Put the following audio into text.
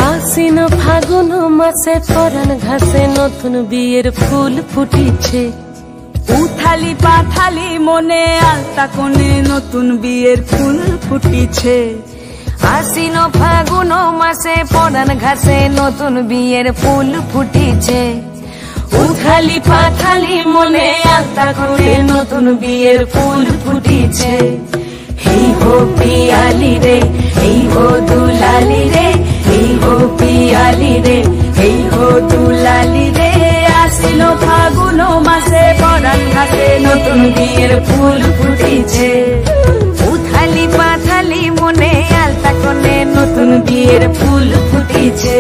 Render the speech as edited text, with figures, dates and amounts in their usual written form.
আশ্বিন ফাগুন মাসে পরাণ ঘাসে নতুন বিয়ের ফুল ফুটিছে। উথালি পাথালি মনে আলতা কোণে নতুন বিয়ের ফুল ফুটিছে। আশ্বিন ফাগুন মাসে পরাণ ঘাসে নতুন বিয়ের ফুল ফুটিছে। উথালি পাথালি মনে আলতা কোণে নতুন বিয়ের ফুল ফুটিছে। এই হো পিয়ালি রে, এই হো দুলালি রে, এই হো পিয়ালি রে, এই হো দুলালি রে। আশ্বিন ফাগুন মাসে পরাণ ঘাসে নতুন বিয়ের ফুল ফুটিছে। উথালি পাথালি মনে আলতা কোণে নতুন বিয়ের ফুল ফুটিছে।